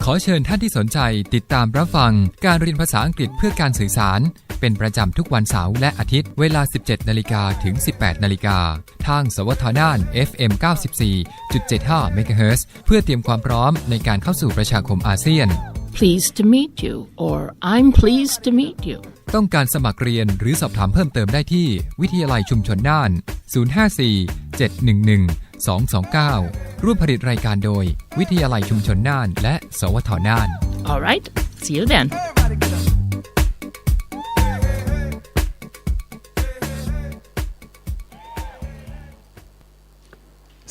ขอเชิญท่านที่สนใจติดตามรับฟังการเรียนภาษาอังกฤษเพื่อการสื่อสารเป็นประจำทุกวันเสาร์และอาทิตย์เวลา 17 นาฬิกาถึง 18 นาฬิกาทางสวทน่าน FM 94.75 เมกะเฮิรตซ์เพื่อเตรียมความพร้อมในการเข้าสู่ประชาคมอาเซียน Pleased to meet you or I'm pleased to meet you ต้องการสมัครเรียนหรือสอบถามเพิ่มเติมได้ที่วิทยาลัยชุมชนน่าน 054-711-229 ร่วมผลิตรายการโดยวิทยาลัยชุมชนน่านและสวทน่าน Alright, see you then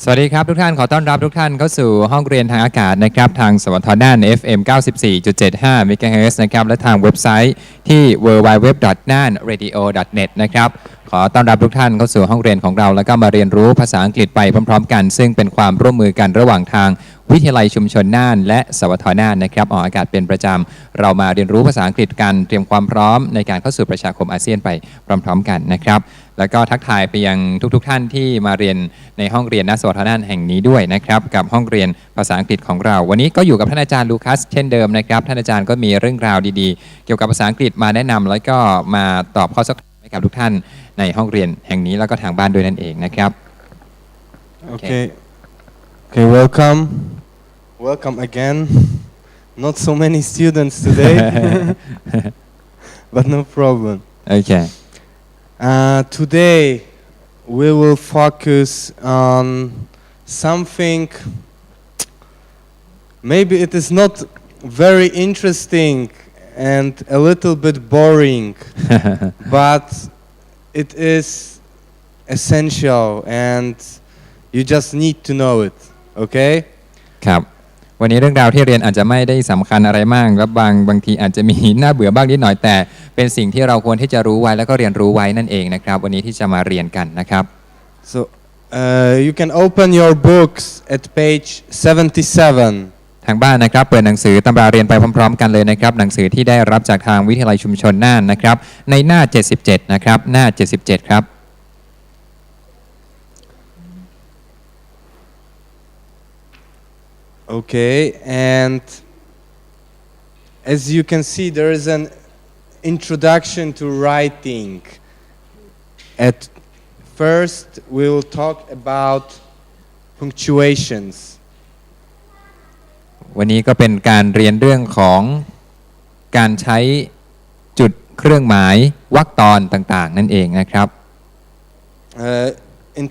สวัสดีครับทุกท่านขอต้อนรับทุกท่านเข้าสู่ห้องเรียนทางอากาศนะครับทางสวทน่าน FM 94.75 เมกะเฮิรตซ์นะครับและทางเว็บไซต์ที่ www.nanradio.net นะครับขอต้อนรับทุกท่านเข้าสู่ห้องเรียนของเราแล้วก็มาเรียนรู้ภาษาอังกฤษไปพร้อมๆกันซึ่งเป็นความร่วมมือกันระหว่างทางวิทยาลัยชุมชนน่านและสวทน่านนะครับออกอากาศเป็นประจำเรามาเรียนรู้ภาษาอังกฤษกันเตรียมความพร้อมในการเข้าสู่ประชาคมอาเซียนไปพร้อมๆกันนะครับแล้วก็ทักทายไปยังทุกท่านที่มาเรียนในห้องเรียนณสวทน่านแห่งนี้ด้วยนะครับกับห้องเรียนภาษาอังกฤษของเราวันนี้ก็อยู่กับท่านอาจารย์ลูคัสเช่นเดิมนะครับท่านอาจารย์ก็มีเรื่องราวดีๆเกี่ยวกับภาษาอังกฤษมาแนะนำแล้วก็มาตอบข้อสักถามให้กับทุกท่านในห้องเรียนแห่งนี้แล้วก็ทางบ้านด้วยนั่นเองนะครับ Okay, welcome again. Not so many students today, but no problem. Okay. Today we will focus on something. Maybe it is not very interesting and a little bit boring, but it is essential and you just need to know it. Okay? ครับวันนี้เรื่องราวที่เรียนอาจจะไม่ได้สำคัญอะไรมากและบางทีอาจจะมีน่าเบื่อบ้างนิดหน่อยแต่เป็นสิ่งที่เราควรที่จะรู้ไว้แล้วก็เรียนรู้ไว้นั่นเองนะครับวันนี้ที่จะมาเรียนกันนะครับ So you can open your books at page 77. ทางบ้านนะครับเปิดหนังสือตำราเรียนไปพร้อมๆกันเลยนะครับหนังสือที่ได้รับจากทางวิทยาลัยชุมชนน่านนะครับในหน้า77นะครับหน้า77ครับOkay, and as you can see, there is an introduction to writing. At first, we will talk about punctuations. วันนี้ก็เป็นการเรียนเรื่องของการใช้จุดเครื่องหมายวรรคตอนต่างๆนั่นเองนะครับ In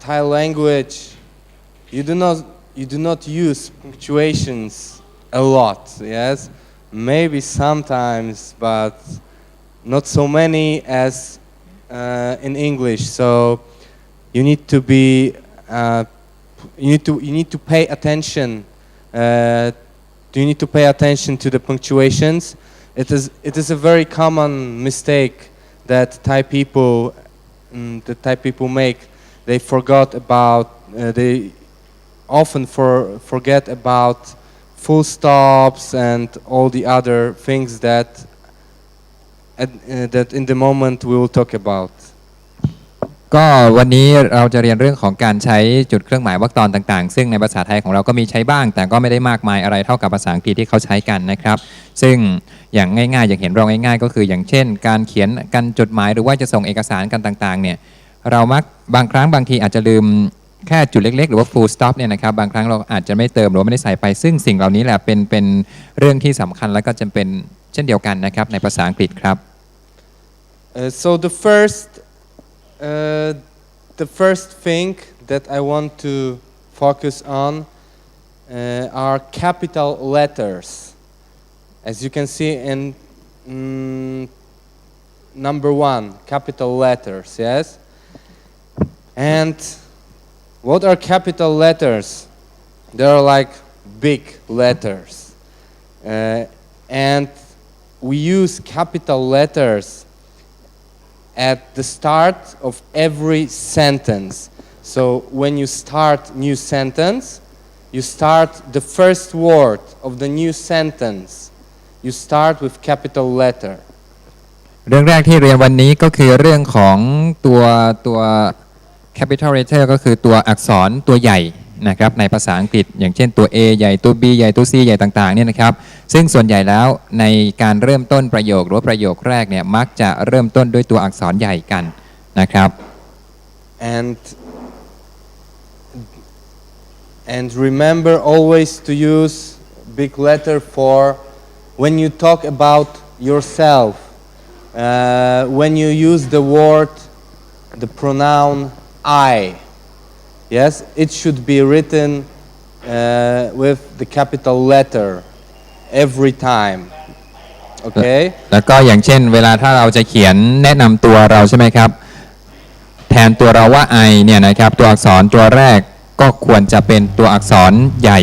Thai language, you do not use punctuations a lot, yes? Maybe sometimes, but not so many as in English. So you need to be, you need to pay attention. You need to pay attention to the punctuations. It is a very common mistake that Thai people make. They forgot about they often forget about full stops and all the other things that in the moment we will talk about. ก็วันนี้เราจะเรียนเรื่องของการใช้จุดเครื่องหมายวรรคตอนต่างๆซึ่งในภาษาไทยของเราก็มีใช้บ้างแต่ก็ไม่ได้มากมายอะไรเท่ากับภาษาอังกฤษที่เขาใช้กันนะครับซึ่งอย่างง่ายๆอย่างเห็นเราง่ายๆก็คืออย่างเช่นการเขียนกันจดหมายหรือว่าจะส่งเอกสารกันต่างๆเนี่ยเรามักบางครั้งบางทีอาจจะลืมแค่จุดเล็กๆหรือว่า full stop เนี่ยนะครับบางครั้งเราอาจจะไม่เติมหรือไม่ได้ใส่ไปซึ่งสิ่งเหล่านี้แหละเป็นเรื่องที่สำคัญและก็จำเป็นเช่นเดียวกันนะครับในภาษาอังกฤษครับ So the first thing that I want to focus on are capital letters. As you can see in number 1, capital letters, yes? And what are capital letters? They are like big letters. And we use capital letters at the start of every sentence. So when you start new sentence, you start the first word of the new sentence. You start with capital letter. เรื่องแรกที่เรียนวันนี้ก็คือเรื่องของตัว capital letter ก็คือตัวอักษรตัวใหญ่ นะครับในภาษาอังกฤษอย่างเช่นตัว A ใหญ่ตัว B ใหญ่ตัว C ใหญ่ต่างๆเนี่ยนะครับซึ่งส่วนใหญ่แล้วในการเริ่มต้นประโยคหรือว่าประโยคแรกเนี่ยมักจะเริ่มต้นด้วยตัวอักษรใหญ่กันนะครับ and remember always to use big letter for when you talk about yourself when you use the word the pronoun I yes it should be written with the capital letter every time okay แล้วก็อย่างเช่นเวลาถ้าเราจะเขียนแนะนำตัวเราใช่ไหมครับแทนตัวเราว่า I เนี่ยนะครับตัวอักษรตัวแรกก็ควรจะเป็นตัวอักษรใหญ่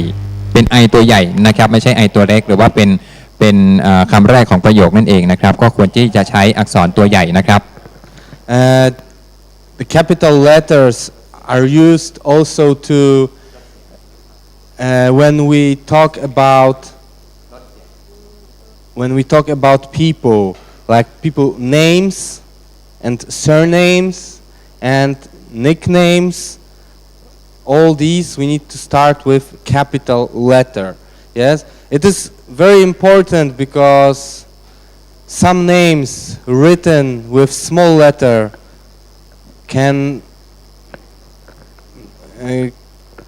เป็น I ตัวใหญ่นะครับไม่ใช่ I ตัวเล็กหรือว่าเป็นคำแรกของประโยคนั่นเองนะครับก็ควรที่จะใช้อักษรตัวใหญ่นะครับ the capital letters are used also to when we talk about people like people names and surnames and nicknames all these we need to start with capital letter yes it is very important because some names written with small letter can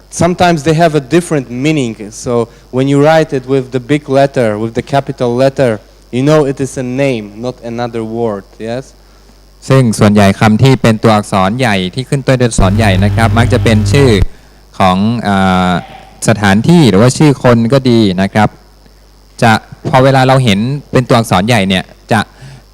sometimes they have a different meaning so when you write it with the big letter with the capital letter you know it is a name not another word yesซึ่งส่วนใหญ่คำที่เป็นตัวอักษรใหญ่ที่ขึ้นต้นด้วยอักษรใหญ่นะครับมักจะเป็นชื่อของสถานที่หรือว่าชื่อคนก็ดีนะครับจะพอเวลาเราเห็นเป็นตัวอักษรใหญ่เนี่ย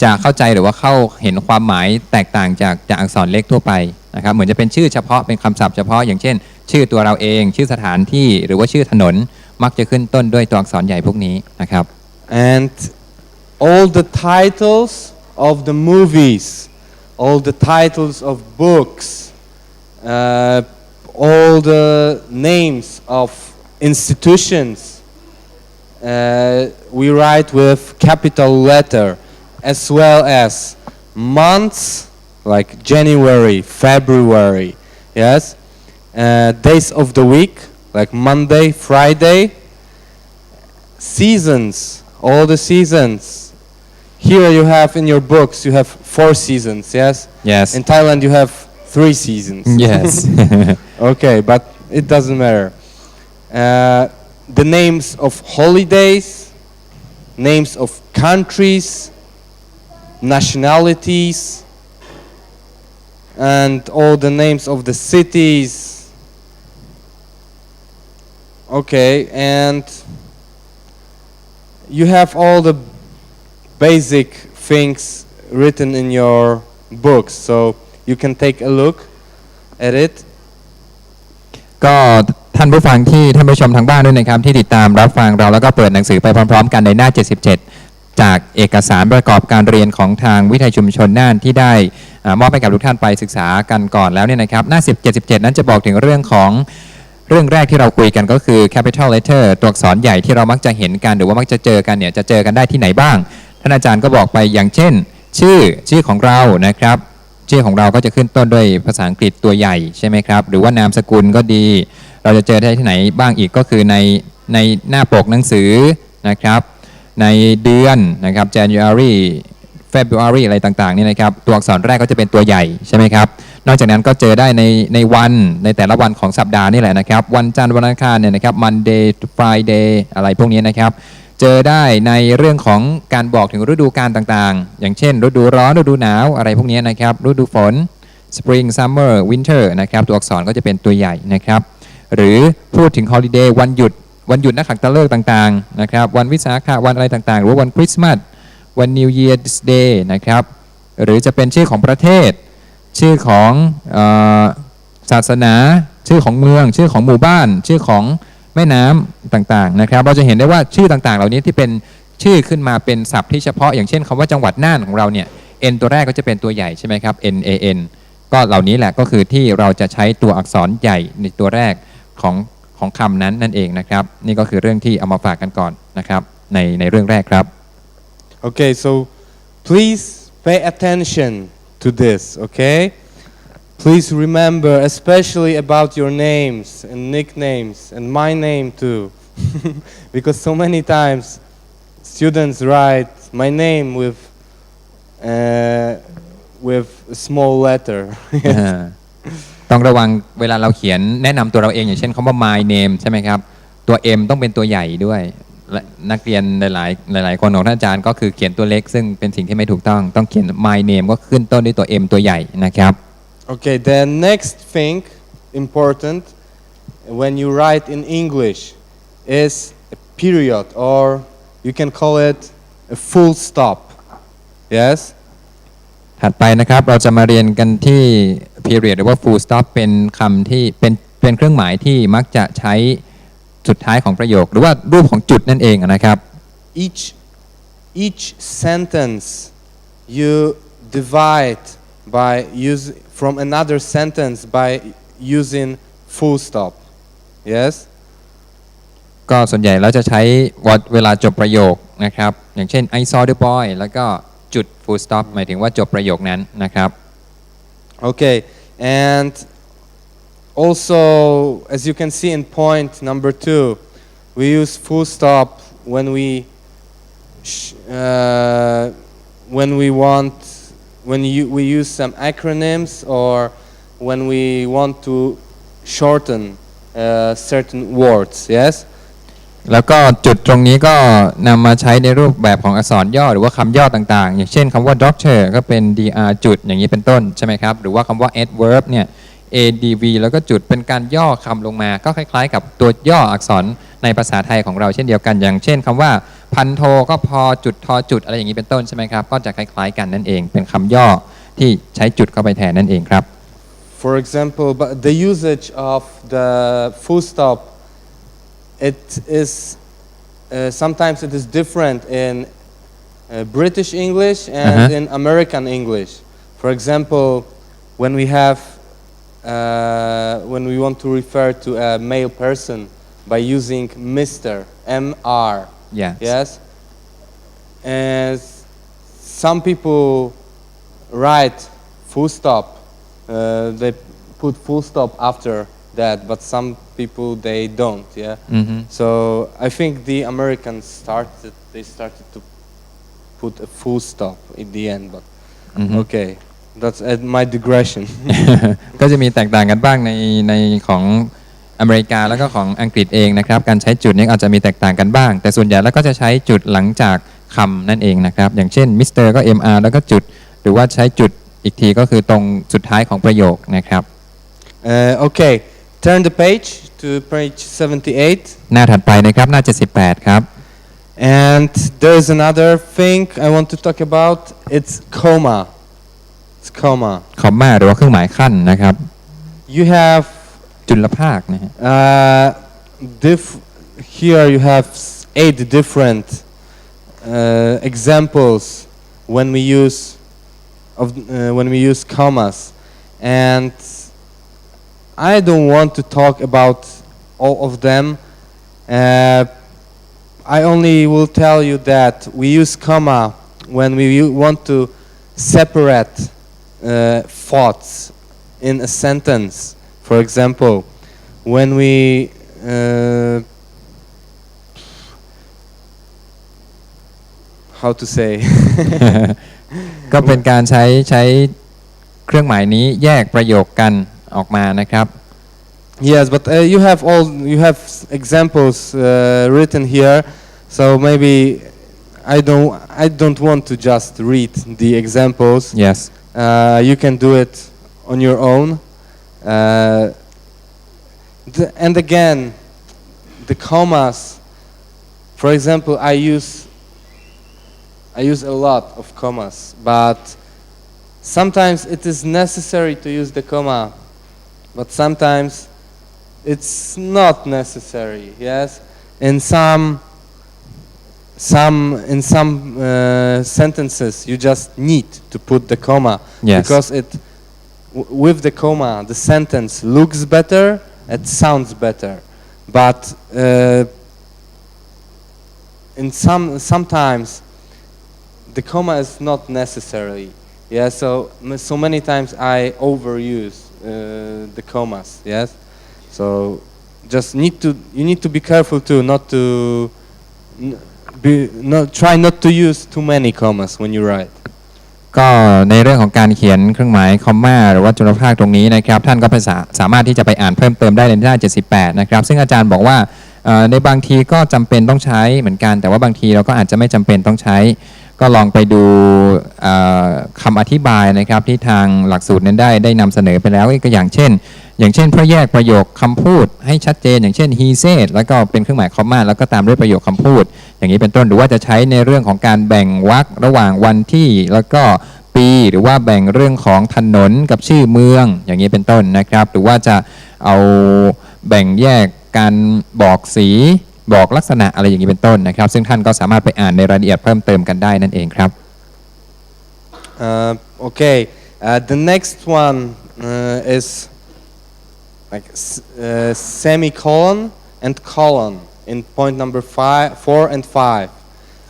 จะเข้าใจหรือว่าเข้าเห็นความหมายแตกต่างจากอักษรเล็กทั่วไปนะครับเหมือนจะเป็นชื่อเฉพาะเป็นคำศัพท์เฉพาะอย่างเช่นชื่อตัวเราเองชื่อสถานที่หรือว่าชื่อถนนมักจะขึ้นต้นด้วยตัวอักษรใหญ่พวกนี้นะครับ and all the titles of the movies all the titles of books all the names of institutions we write with capital letter as well as months like January, February, yes, days of the week like Monday, Friday, seasons, all the seasons. Here you have in your books you have 4 seasons, yes? Yes. In Thailand you have 3 seasons. Yes. Okay, but it doesn't matter. The names of holidays, names of countries, nationalities, and all the names of the cities. Okay, and you have all the basic things written in your books, so you can take a look at it. ก็ท่านผู้ฟังที่ท่านผู้ชมทางบ้านด้วยนะครับที่ติดตามรับฟังเราแล้วก็เปิดหนังสือไปพร้อมๆกันในหน้า 77 จากเอกสารประกอบการเรียนของทางวิทยาชุมชนน่านที่ได้มอบให้กับทุกท่านไปศึกษากันก่อนแล้วเนี่ยนะครับหน้า 77 นั้นจะบอกถึงเรื่องแรกที่เราคุยกันก็คือ capital letter ตัวอักษรใหญ่ที่เรามักจะเห็นกันหรือว่ามักจะเจอกันเนี่ยจะเจอกันได้ที่ไหนบ้างท่านอาจารย์ก็บอกไปอย่างเช่นชื่อของเรานะครับชื่อของเราก็จะขึ้นต้นด้วยภาษาอังกฤษตัวใหญ่ใช่ไหมครับหรือว่านามสกุลก็ดีเราจะเจอได้ที่ไหนบ้างอีกก็คือในหน้าปกหนังสือนะครับในเดือนนะครับ January February อะไรต่างๆนี่นะครับตัวอักษรแรกก็จะเป็นตัวใหญ่ใช่ไหมครับนอกจากนั้นก็เจอได้ในวันในแต่ละวันของสัปดาห์นี่แหละนะครับวันจันทร์วันอังคารเนี่ยนะครับ Monday Friday อะไรพวกนี้นะครับเจอได้ในเรื่องของการบอกถึงฤดูกาลต่างๆอย่างเช่นฤดูร้อนฤดูหนาวอะไรพวกนี้นะครับฤดูฝน Spring Summer Winter นะครับตัวอักษรก็จะเป็นตัวใหญ่นะครับหรือพูดถึง Holiday วันหยุดนักขัตฤกษ์ต่างๆนะครับวันวิสาขะวันอะไรต่างๆหรือว่าวันคริสต์มาสวัน New Year's Day นะครับหรือจะเป็นชื่อของประเทศชื่อของศาสนาชื่อของเมืองชื่อของหมู่บ้านชื่อของแม่น้ำต่างๆนะครับเราจะเห็นได้ว่าชื่อต่างๆเหล่านี้ที่เป็นชื่อขึ้นมาเป็นศัพท์ที่เฉพาะอย่างเช่นคำว่าจังหวัดน่านของเราเนี่ย N ตัวแรกก็จะเป็นตัวใหญ่ใช่ไหมครับ NAN ก็เหล่านี้แหละก็คือที่เราจะใช้ตัวอักษรใหญ่ในตัวแรกของคำนั้นนั่นเองนะครับนี่ก็คือเรื่องที่เอามาฝากกันก่อนนะครับในเรื่องแรกครับ Okay, so please pay attention to this, okay? please remember, especially about your names and nicknames and my name too, because so many times students write my name with a small letter. ต้องระวังเวลาเราเขียนแนะนำตัวเราเองอย่างเช่นคำว่า my name ใช่ไหมครับตัว M ต้องเป็นตัวใหญ่ด้วยและนักเรียนหลายคนของท่านอาจารย์ก็คือเขียนตัวเล็กซึ่งเป็นสิ่งที่ไม่ถูกต้องเขียน my name ก็ขึ้นต้นด้วยตัว M ตัวใหญ่นะครับ Okay, the next thing important when you write in English is a period, or you can call it a full stop. Yes? ถัดไปนะครับเราจะมาเรียนกันที่ period หรือว่า full stop เป็นคำที่เป็นเครื่องหมายที่มักจะใช้สุดท้ายของประโยคหรือว่ารูปของจุดนั่นเองนะครับ Each sentence you divide by from another sentence by using full stop. Yes? ก็ส่วนใหญ่เราจะใช้เวลาจบประโยคนะครับอย่างเช่น I saw the boy แล้วก็จุด full stop หมายถึงว่าจบประโยคนั้นนะครับ Okay, and also as you can see in point number 2, we use full stop when we use some acronyms or when we want to shorten certain words. Yes? แล้วก็จุดตรงนี้ก็นำมาใช้ในรูปแบบของอักษรย่อหรือว่าคำย่อต่างๆอย่างเช่นคำว่า doctor ก็เป็น dr จุดอย่างนี้เป็นต้นใช่ไหมครับหรือว่าคำว่า adverb เนี่ย adv แล้วก็จุดเป็นการย่อคำลงมาก็คล้ายๆกับตัวย่ออักษรในภาษาไทยของเราเช่นเดียวกันอย่างเช่นคำว่าพันโทก็พอจุดทอจุดอะไรอย่างนี้เป็นต้นใช่ไหมครับก็จะคล้ายๆกันนั่นเองเป็นคำย่อที่ใช้จุดเข้าไปแทนนั่นเองครับ For example, but the usage of the full stop, it is sometimes it is different in British English and in American English. For example, when we want to refer to a male person by using Mr. Mr. Yes. And some people write full stop. They put full stop after that, but some people they don't. Yeah. So I think the Americans started to put a full stop in the end, but okay, that's my digression. ก็จะมีแตกต่างกันบ้างในของอเมริกาแล้วก็ของอังกฤษเองนะครับการใช้จุดนี้อาจจะมีแตกต่างกันบ้างแต่ส่วนใหญ่แล้วก็จะใช้จุดหลังจากคำนั่นเองนะครับอย่างเช่นมิสเตอร์ก็ mr แล้วก็จุดหรือว่าใช้จุดอีกทีก็คือตรงสุดท้ายของประโยคนะครับ Okay, turn the page to page 78. หน้าถัดไปนะครับหน้า78ครับ And there's another thing I want to talk about. It's comma. It's comma. คอมมาหรือว่าเครื่องหมายขั้นนะครับ You have จุลภาคนะฮะ here you have 8 different examples when we use commas, and I don't want to talk about all of them. I only will tell you that we use comma when we want to separate thoughts in a sentence. For example, when we how to say ก็เป็นการใช้เครื่องหมายนี้แยกประโยคกันออกมานะครับ Yes, but you have examples written here, so maybe I don't want to just read the examples. yes You can do it on your own. And again, the commas. For example, I use a lot of commas, but sometimes it is necessary to use the comma, but sometimes it's not necessary. Yes, in some sentences you just need to put the comma. Yes. Because with the comma the sentence looks better, it sounds better, but sometimes the comma is not necessary. Yeah, so many times I overuse the commas. Yes, so just you need to be careful too, not to try not to use too many commas when you write. ก็ในเรื่องของการเขียนเครื่องหมายคอมมาหรือว่าจุลภาคตรงนี้นะครับท่านก็สามารถที่จะไปอ่านเพิ่มเติมได้ในหน้า78นะครับซึ่งอาจารย์บอกว่าในบางทีก็จำเป็นต้องใช้เหมือนกันแต่ว่าบางทีเราก็อาจจะไม่จำเป็นต้องใช้ก็ลองไปดูคำอธิบายนะครับที่ทางหลักสูตรนั้นได้นำเสนอไปแล้วก็อย่างเช่นเพื่อแยกประโยคคำพูดให้ชัดเจนอย่างเช่น he said แล้วก็เป็นเครื่องหมายคอมมาแล้วก็ตามด้วยประโยคคำพูดอย่างนี้เป็นต้นหรือว่าจะใช้ในเรื่องของการแบ่งวรรคระหว่างวันที่แล้วก็ปีหรือว่าแบ่งเรื่องของถนนกับชื่อเมืองอย่างนี้เป็นต้นนะครับหรือว่าจะเอาแบ่งแยกการบอกสีบอกลักษณะอะไรอย่างนี้เป็นต้นนะครับซึ่งท่านก็สามารถไปอ่านในรายละเอียดเพิ่มเติมกันได้นั่นเองครับ Okay, the next one is like semicolon and colon in point number 4 and 5.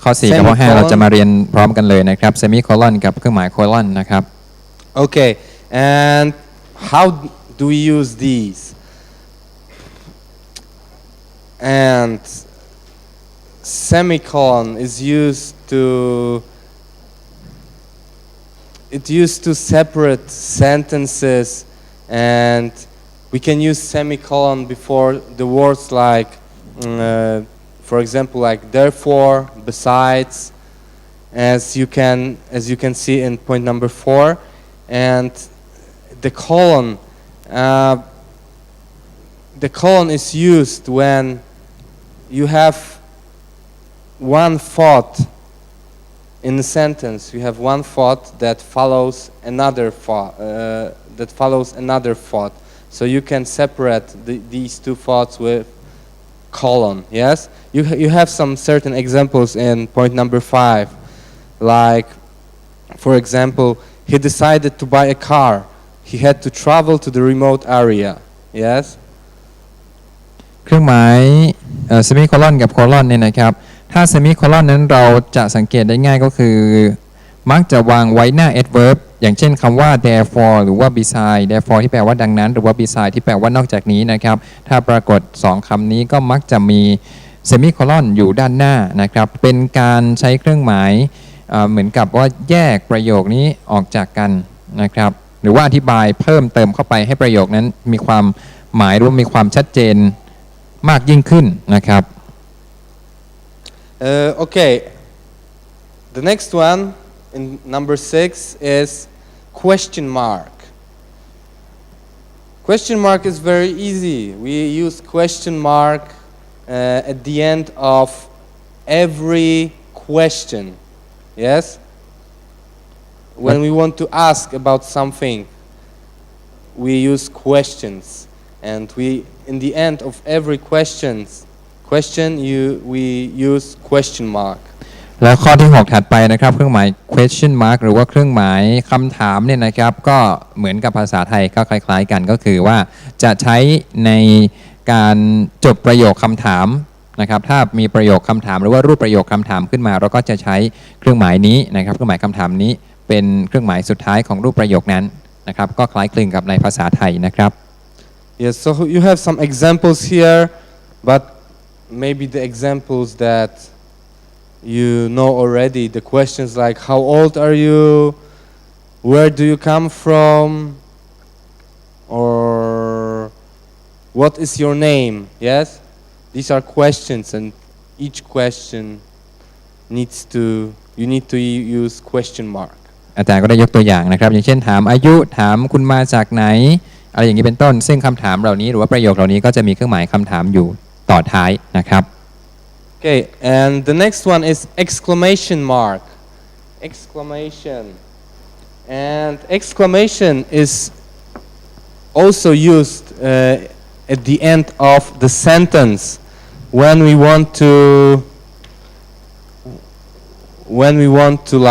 ข้อ4กับข้อ5เราจะมาเรียนพร้อมกันเลยนะครับ semicolon กับเครื่องหมาย colon นะครับ Okay, and how do we use these? And semicolon is used to separate sentences, and we can use semicolon before the words like for example like therefore, besides, as you can see in point number 4. And the colon is used when you have one thought in a sentence. You have one thought that follows another thought. So you can separate these two thoughts with colon. Yes, you have some certain examples in point number 5, like for example, he decided to buy a car. He had to travel to the remote area. Yes. เครื่องหมายsemicolon กับ colon เนี่ยนะครับถ้า semicolon นั้นเราจะสังเกตได้ง่ายก็คือมักจะวางไว้หน้า adverb อย่างเช่นคำว่า therefore หรือว่า beside therefore ที่แปลว่าดังนั้นหรือว่า beside ที่แปลว่านอกจากนี้นะครับถ้าปรากฏ2คำนี้ก็มักจะมี semicolon อยู่ด้านหน้านะครับเป็นการใช้เครื่องหมายเหมือนกับว่าแยกประโยคนี้ออกจากกันนะครับหรือว่าอธิบายเพิ่มเติมเข้าไปให้ประโยคนั้นมีความหมายหรือมีความชัดเจนมากยิ่งขึ้นนะครับ Okay, the next one in number 6 is question mark. Question mark is very easy. We use question mark at the end of every question. Yes? When we want to ask about something, we use questions. And in the end of every question, we use question mark. แล้วข้อที่6ถัดไปนะครับเครื่องหมาย question mark หรือว่าเครื่องหมายคำถามเนี่ยนะครับก็เหมือนกับภาษาไทยก็คล้ายๆกันก็คือว่าจะใช้ในการจบประโยคคำถามนะครับถ้ามีประโยคคำถามหรือว่ารูปประโยคคำถามขึ้นมาเราก็จะใช้เครื่องหมายนี้นะครับเครื่องหมายคำถามนี้เป็นเครื่องหมายสุดท้ายของรูปประโยคนั้นนะครับก็คล้ายคลึงกับในภาษาไทยนะครับ Yes, so you have some examples here, but maybe the examples that you know already. The questions like how old are you, where do you come from, or what is your name? Yes, these are questions, and each question you need to use question mark. อาจารย์ก็ได้ยกตัวอย่างนะครับอย่างเช่นถามอายุถามคุณมาจากไหนอะไรอย่างนี้เป็นต้นซึ่งคำถามเหล่านี้หรือว่าประโยคเหล่านี้ก็จะมีเครื่องหมายคำถามอยู่ต่อท้ายนะครับ Okay, and the next one is exclamation mark. Exclamation. And exclamation is also used at the end of the sentence when we want to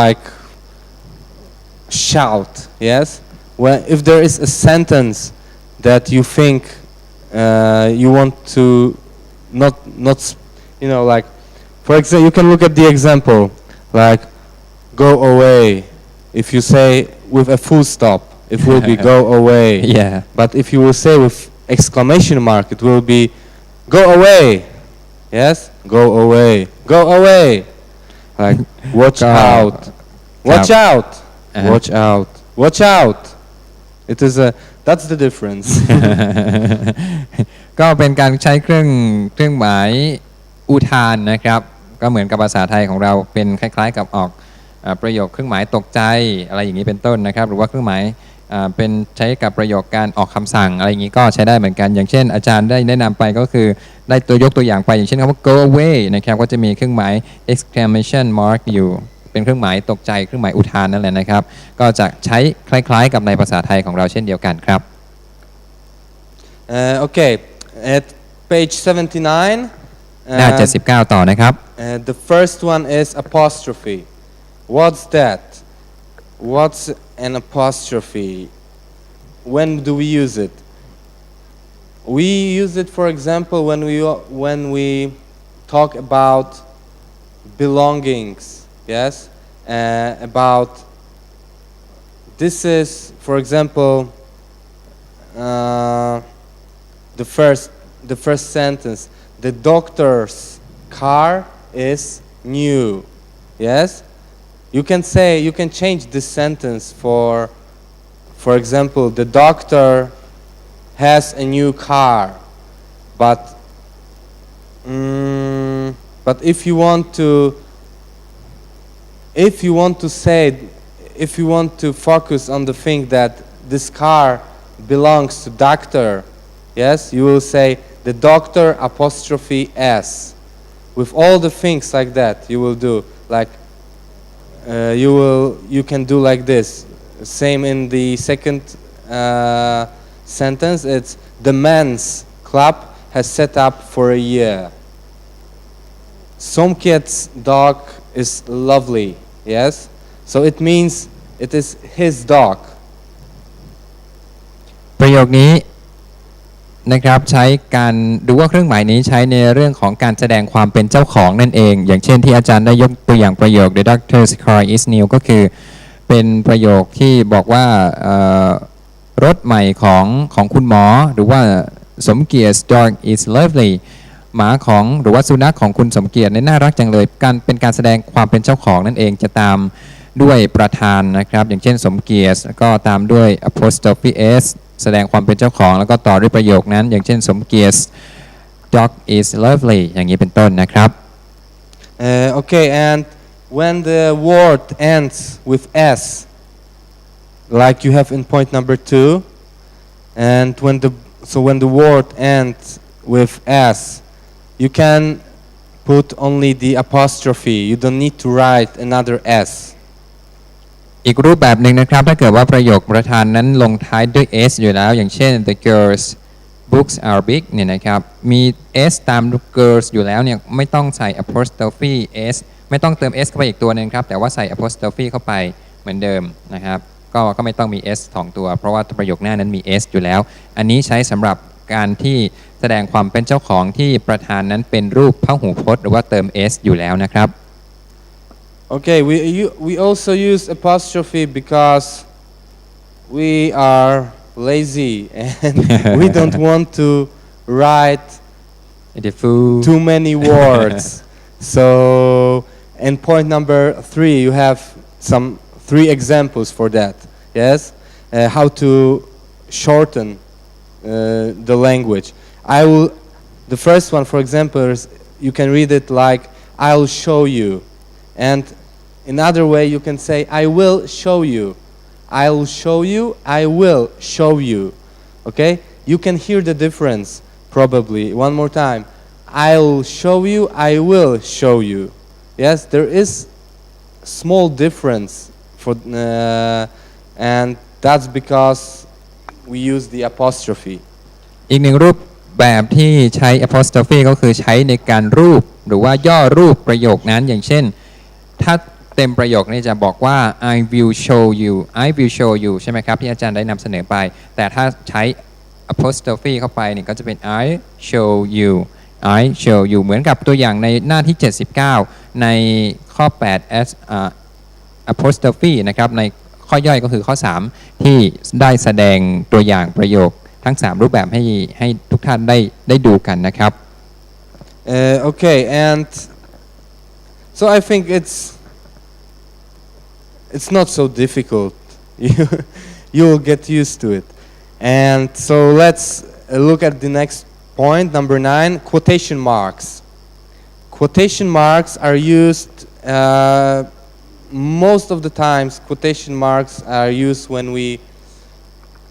like shout. Yes. If there is a sentence that you think you want to not like for example you can look at the example like go away if you say with a full stop it will be go away. Yeah. But if you will say with exclamation mark, it will be go away. Yes, go away, go away. Like watch out, watch out, watch out, watch out. It is a that's the difference. ก็เป็นการใช้เครื่องหมายอุทานนะครับก็เหมือนกับภาษาไทยของเราเป็นคล้ายๆกับออกประโยคเครื่องหมายตกใจอะไรอย่างนี้เป็นต้นนะครับหรือว่าเครื่องหมายเป็นใช้กับประโยคการออกคำสั่งอะไรอย่างนี้ก็ใช้ได้เหมือนกันอย่างเช่นอาจารย์ได้แนะนำไปก็คือได้ยกตัวอย่างไปอย่างเช่นคำว่า go away นะครับก็จะมีเครื่องหมาย exclamation mark อยู่เป็นเครื่องหมายตกใจเครื่องหมายอุทานนั่นแหละนะครับก็จะใช้คล้ายๆกับในภาษาไทยของเราเช่นเดียวกันครับ Okay, at page 79. หน้า 79 ต่อนะครับ The first one is apostrophe. What's that? What's an apostrophe? When do we use it? We use it, for example, when we talk about belongings. Yes, about this is, for example, the first sentence. The doctor's car is new. Yes, you can change this sentence for example, the doctor has a new car, but if you want to focus on the thing that this car belongs to doctor, yes, you will say the doctor apostrophe s. With all the things like that, you will do like you can do like this. Same in the second sentence. It's the men's club has set up for a year. Some kid's dog is lovely. Yes, so it means it is his dog. ประโยคนี้นะครับใช้การดูว่าเครื่องหมายนี้ใช้ในเรื่องของการแสดงความเป็นเจ้าของนั่นเองอย่างเช่นที่อาจารย์ได้ยกตัวอย่างประโยค The doctor's car is new ก็คือเป็นประโยคที่บอกว่ารถใหม่ของคุณหมอหรือว่าสมเกียรติ dog is lovely หมาของหรือว่าสุนัขของคุณสมเกียรติน่ารักจังเลยเป็นการแสดงความเป็นเจ้าของนั่นเองจะตามด้วยประธานนะครับอย่างเช่นสมเกียรติก็ตามด้วย apostrophe s แสดงความเป็นเจ้าของแล้วก็ต่อด้วยประโยคนั้นอย่างเช่นสมเกียรติ dog is lovely อย่างนี้เป็นต้นนะครับ Okay, and when the word ends with s, like you have in point number 2, and when the word ends with s, you can put only the apostrophe. You don't need to write another s. อีกรูปแบบหนึ่งนะครับถ้าเกิดว่าประโยคประธานนั้นลงท้ายด้วย s อยู่แล้วอย่างเช่น the girls books are big เนี่ยนะครับมี s ตาม girls อยู่แล้วเนี่ยไม่ต้องใส่ apostrophe s ไม่ต้องเติม s เข้าไปอีกตัวนึงครับแต่ว่าใส่ apostrophe เข้าไปเหมือนเดิมนะครับก็ไม่ต้องมี s 2 ตัวเพราะว่าประโยคหน้านั้นมี s อยู่แล้วอันนี้ใช้สำหรับการที่แสดงความเป็นเจ้าของที่ประธานนั้นเป็นรูปพหูพจน์หรือว่าเติม s อยู่แล้วนะครับ Okay, we also use apostrophe because we are lazy and we don't want to write too many words. So in point number 3 you have 3 examples for that. Yes, how to shorten the language. The first one, for example, is you can read it like I'll show you, and another way you can say I will show you. I'll show you, I will show you. Okay? You can hear the difference probably. One more time. I'll show you, I will show you. Yes, there is small difference and that's because we use the apostrophe. อีกหนึ่งรูปแบบที่ใช้ apostrophe ก็คือใช้ในการรูปหรือว่าย่อรูปประโยคนั้นอย่างเช่นถ้าเต็มประโยคนี้จะบอกว่า I will show you I will show you ใช่ไหมครับที่อาจารย์ได้นำเสนอไปแต่ถ้าใช้ apostrophe เข้าไปเนี่ยก็จะเป็น I show you I show you เหมือนกับตัวอย่างในหน้าที่79ในข้อ8 as apostrophe นะครับใน ข้อย่อยก็คือข้อ 3 ที่ได้แสดงตัวอย่างประโยคทั้ง 3 รูปแบบให้ทุกท่านได้ดูกันนะครับ Okay, and so I think it's not so difficult. You'll get used to it. And so let's look at the next point, number 9, quotation marks. Quotation marks are used most of the times. Quotation marks are used when we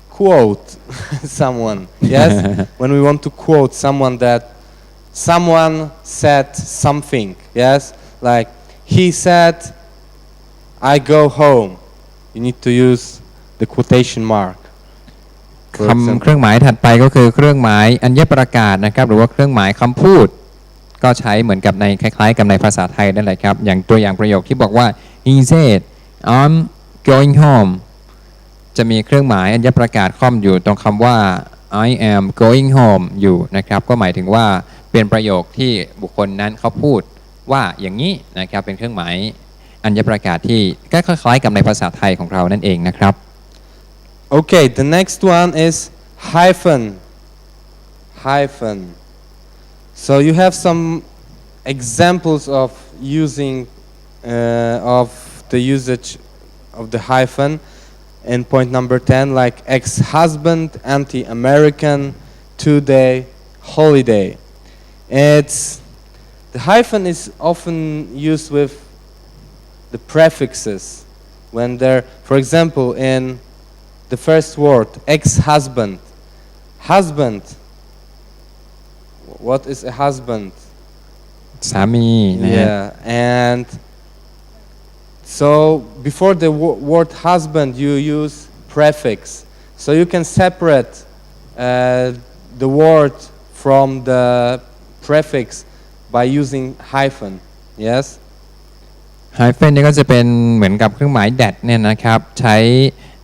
quote someone. Yes, when we want to quote someone that someone said something. Yes, like he said, "I go home." You need to use the quotation mark. คำเครื่องหมายถัดไปก็คือเครื่องหมายอัญญประกาศนะครับหรือว่าเครื่องหมายคำพูดก็ใช้เหมือนกับในคล้ายๆกับในภาษาไทยนั่นแหละครับอย่างตัวอย่างประโยคที่บอกว่า he said I'm going home จะมีเครื่องหมายอัญญประกาศค่อมอยู่ตรงคำว่า I am going home อยู่นะครับก็หมายถึงว่าเป็นประโยคที่บุคคลนั้นเขาพูดว่าอย่างนี้นะครับเป็นเครื่องหมายอัญญประกาศที่ก็คล้ายๆกับในภาษาไทยของเรานั่นเองนะครับ Okay, the next one is hyphen. Hyphen. So you have some examples of using of the usage of the hyphen in point number 10, like ex-husband, anti-American, two-day, holiday. The hyphen is often used with the prefixes when they're, for example, in the first word, ex-husband. Husband. What is a husband? สามีนะฮะ Yeah, and so before the word husband, you use prefix. So you can separate the word from the prefix by using hyphen. Yes? hyphen นี่ก็จะเป็นเหมือนกับเครื่องหมาย that เนี่ยนะครับใช้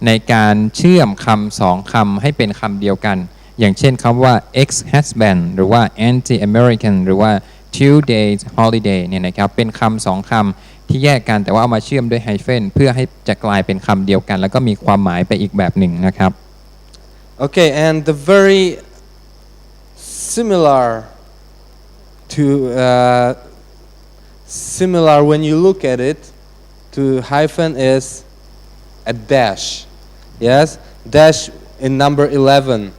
ในการเชื่อมคำสองคำให้เป็นคำเดียวกันอย่างเช่นคำว่า ex husband หรือว่า anti American หรือว่า two days holiday เนี่ยนะครับเป็นคำสองคำที่แยกกันแต่ว่าเอามาเชื่อมด้วย hyphen เพื่อให้จะกลายเป็นคำเดียวกันแล้วก็มีความหมายไปอีกแบบหนึ่งนะครับ Okay, and the very similar to similar when you look at it to hyphen is a dash. Yes, dash in number 11.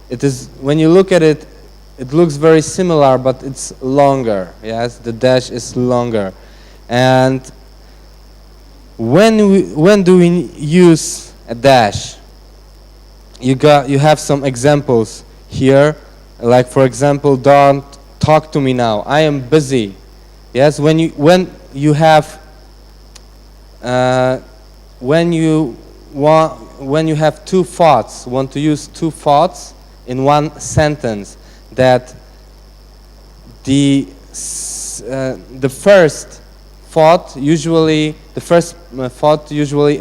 It is when you look at it, it looks very similar, but it's longer. Yes, the dash is longer. And when do we use a dash? You have some examples here, like for example, don't talk to me now. I am busy. Yes, when you have two thoughts, want to use two thoughts in one sentence, that the first thought usually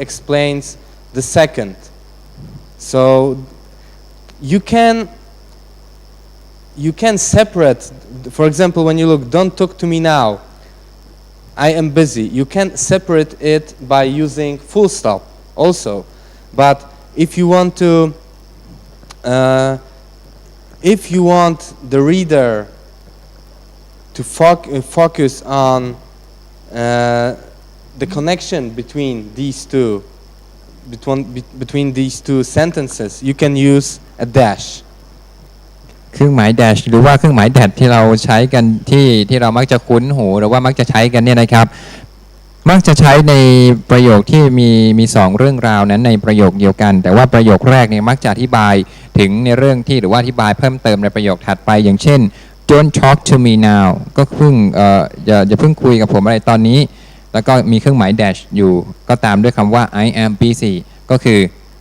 explains the second. So you can separate, for example, when you look, don't talk to me now, I am busy. You can separate it by using full stop also. But if you want the reader to focus on the connection between these two sentences, you can use a dash. เครื่องหมาย dash หรือว่าเครื่องหมาย that ที่เราใช้กันที่เรามักจะคุ้นหูหรือว่ามักจะใช้กันเนี่ยนะครับมักจะใช้ในประโยคที่มี2เรื่องราวนั้นในประโยคเดียวกันแต่ว่าประโยคแรกเนี่ยมักจะอธิบายถึงในเรื่องที่หรือว่าอธิบายเพิ่มเติมในประโยคถัดไปอย่างเช่น don't talk to me now ก็อย่าเพิ่งคุยกับผมอะไรตอนนี้แล้วก็มีเครื่องหมาย dash อยู่ก็ตามด้วยคำว่า I am busy ก็คือ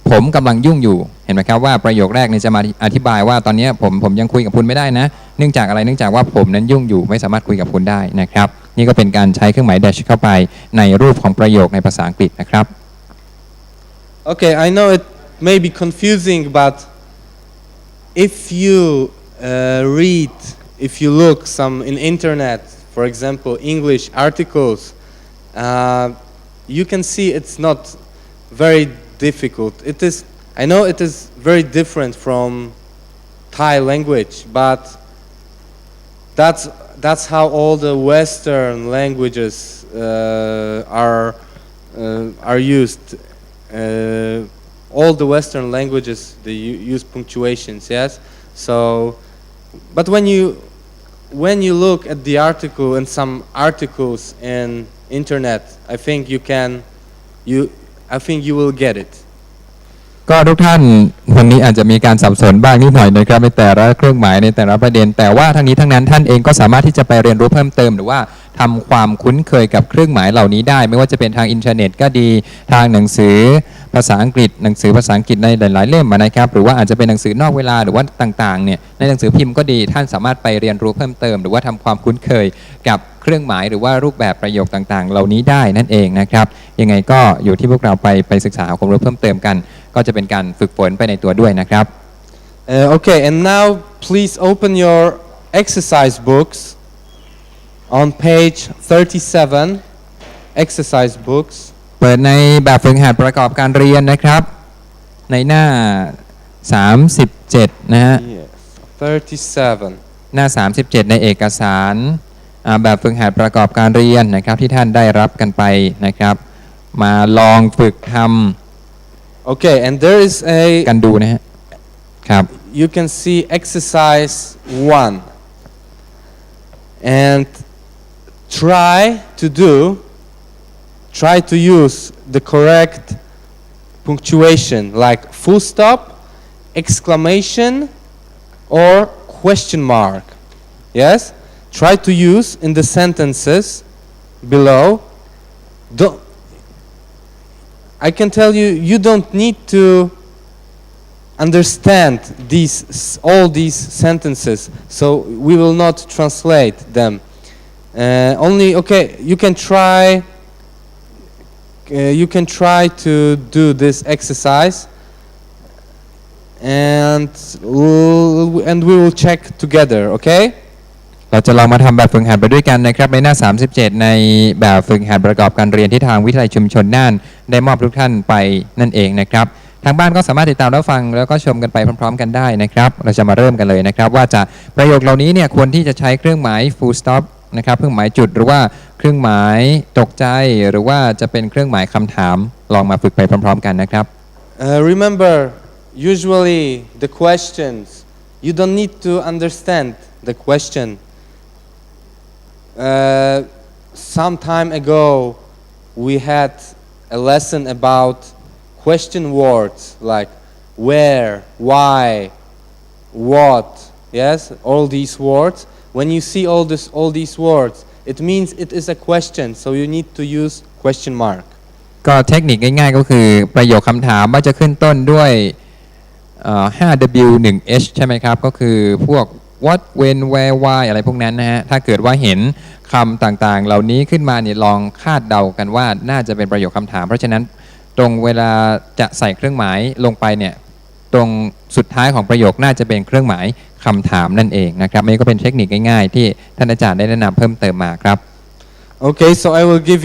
ผมกำลังยุ่งอยู่เห็นไหมครับว่าประโยคแรกเนี่ยจะมาอธิบายว่าตอนนี้ผมยังคุยกับคุณไม่ได้นะเนื่องจากอะไรเนื่องจากว่าผมนั้นยุ่งอยู่ไม่สามารถคุยกับคุณได้นะครับนี่ก็เป็นการใช้เครื่องหมาย dash เข้าไปในรูปของประโยคในภาษาอังกฤษนะครับ Okay, I know it may be confusing, but if you look some in internet, for example, English articles, you can see it's not very difficult. It is, I know it is very different from Thai language, but that's how all the Western languages are used. All the Western languages they use punctuations, yes. So, but when you look at the article and some articles in internet, I think you will get it. ก็ทุกท่านวันนี้อาจจะมีการสับสนบ้างนิดหน่อยนะครับในแต่ละเครื่องหมายในแต่ละประเด็นแต่ว่าทั้งนี้ทั้งนั้นท่านเองก็สามารถที่จะไปเรียนรู้เพิ่มเติมหรือว่าทำความคุ้นเคยกับเครื่องหมายเหล่านี้ได้ไม่ว่าจะเป็นทางอินเทอร์เน็ตก็ดีทางหนังสือภาษาอังกฤษหนังสือภาษาอังกฤษในหลายๆเล่มนะครับหรือว่าอาจจะเป็นหนังสือนอกเวลาหรือว่าต่างๆเนี่ยในหนังสือพิมพ์ก็ดีท่านสามารถไปเรียนรู้เพิ่มเติมหรือว่าทำความคุ้นเคยกับเครื่องหมายหรือว่ารูปแบบประโยคต่างๆเหล่านี้ได้นั่นเองนะครับยังไงก็อยู่ที่พวกเราไปศึกษาความรู้เพิ่มเติมกันก็จะเป็นการฝึกฝนไปในตัวด้วยนะครับ Okay, and now please open your exercise books on page 37. Exercise books. เปิดในแบบฝึกหัดประกอบการเรียนนะครับในหน้า37นะฮะ Yes, 37. หน้า37ในเอกสารแบบฝึกหัดประกอบการเรียนนะครับที่ท่านได้รับกันไปนะครับมาลองฝึกทำ Okay, and there is a กันดูนะฮะครับ you can see exercise 1 and try to use the correct punctuation like full stop, exclamation or question mark. Yes? Try to use in the sentences below. I can tell you, you don't need to understand all these sentences, so we will not translate them. Only, okay, you can try to do this exercise, and we will check together, okay? เราจะลองมาทำแบบฝึกหัดไปด้วยกันนะครับในหน้า37ในแบบฝึกหัดประกอบการเรียนที่ทางวิทยาลัยชุมชนน่านได้มอบทุกท่านไปนั่นเองนะครับทางบ้านก็สามารถติดตามรับฟังแล้วก็ชมกันไปพร้อมๆกันได้นะครับเราจะมาเริ่มกันเลยนะครับว่าจะประโยคเหล่านี้เนี่ยควรที่จะใช้เครื่องหมาย full stop นะครับเครื่องหมายจุดหรือว่าเครื่องหมายตกใจหรือว่าจะเป็นเครื่องหมายคำถามลองมาฝึกไปพร้อมๆกันนะครับ Remember, usually the questions you don't need to understand the question. Some time ago we had a lesson about question words like where, why, what, yes, all these words. When you see all these words, it means it is a question, so you need to use question mark. ก็เทคนิคง่ายๆก็คือประโยคคำถามว่าจะขึ้นต้นด้วย 5W 1H ใช่ไหมครับก็คือพวก what when where why อะไรพวกนั้นนะฮะถ้าเกิดว่าเห็นคำต่างๆเหล่านี้ขึ้นมาเนี่ยลองคาดเดากันว่าน่าจะเป็นประโยคคำถามเพราะฉะนั้นตรงเวลาจะใส่เครื่องหมายลงไปเนี่ยตรงสุดท้ายของประโยคน่าจะเป็นเครื่องหมายคำถามนั่นเองนะครับนี่ก็เป็นเทคนิคง่ายๆที่ท่านอาจารย์ได้แนะนำเพิ่มเติมมาครับ Okay, so I will give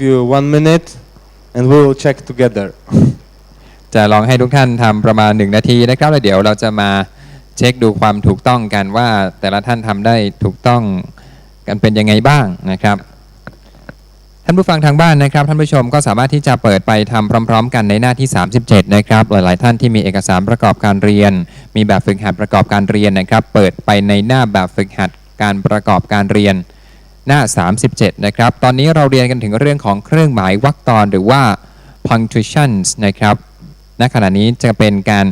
you 1 minute and we will check together. จะลองให้ทุกท่านทำประมาณ1 นาทีนะครับแล้วเดี๋ยวเราจะมาเช็คดูความถูกต้องกันว่าแต่ละท่านทำได้ถูกต้องกันเป็นยังไงบ้างนะครับท่านผู้ฟังทางบ้านนะครับท่านผู้ชมก็สามารถที่จะเปิดไปทำพร้อมๆกันในหน้าที่37นะครับหลายๆท่านที่มีเอกสารประกอบการเรียนมีแบบฝึกหัดประกอบการเรียนนะครับเปิดไปในหน้าแบบฝึกหัดการประกอบการเรียนหน้า37นะครับตอนนี้เราเรียนกันถึงเรื่องของเครื่องหมายวรรคตอนหรือว่า punctuations นะครับณขณะนี้จะเป็นการ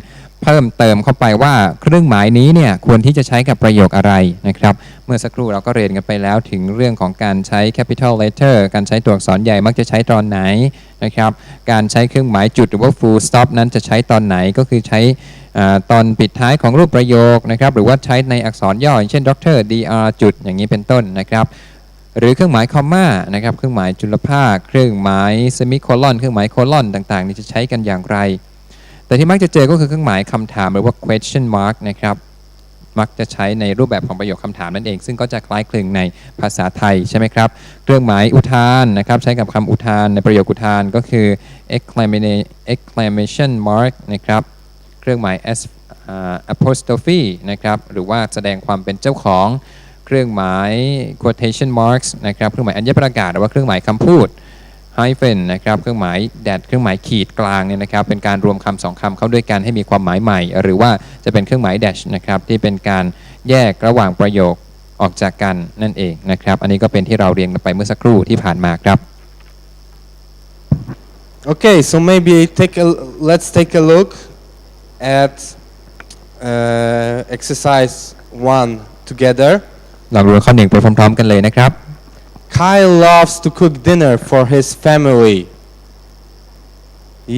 เพิ่มเติมเข้าไปว่าเครื่องหมายนี้เนี่ยควรที่จะใช้กับประโยคอะไรนะครับเมื่อสักครู่เราก็เรียนกันไปแล้วถึงเรื่องของการใช้ capital letter การใช้ตัวอักษรใหญ่มักจะใช้ตอนไหนนะครับการใช้เครื่องหมายจุดหรือว่า full stop นั้นจะใช้ตอนไหนก็คือใช้ตอนปิดท้ายของรูปประโยคนะครับหรือว่าใช้ในอักษรย่ออย่างเช่น Dr. Dr. จุดอย่างนี้เป็นต้นนะครับหรือเครื่องหมายคอมมานะครับเครื่องหมายจุลภาคเครื่องหมายเซมิโคลอนเครื่องหมายโคลอนต่างๆนี่จะใช้กันอย่างไรแต่ที่มักจะเจอก็คือเครื่องหมายคำถามหรือว่า question mark นะครับ มักจะใช้ในรูปแบบของประโยคคำถามนั่นเองซึ่งก็จะคล้ายคลึงในภาษาไทยใช่ไหมครับเครื่องหมายอุทานนะครับใช้กับคำอุทานในประโยคอุทานก็คือ exclamation mark นะครับเครื่องหมาย apostrophe นะครับหรือว่าแสดงความเป็นเจ้าของเครื่องหมาย quotation marks นะครับเครื่องหมายอัญประกาศหรือว่าเครื่องหมายคำพูด hyphen นะครับเครื่องหมายเครื่องหมายขีดกลางเนี่ยนะครับเป็นการรวมคำสองคำเข้าด้วยกันให้มีความหมายใหม่หรือว่าจะเป็นเครื่องหมาย dash นะครับที่เป็นการแยกระหว่างประโยคออกจากกันนั่นเองนะครับอันนี้ก็เป็นที่เราเรียนกันไปเมื่อสักครู่ที่ผ่านมาครับ Okay, so maybe let's take a look at exercise 1 together. ลองดูข้อหนึ่งไปพร้อมๆกันเลยนะครับ Kyle loves to cook dinner for his family.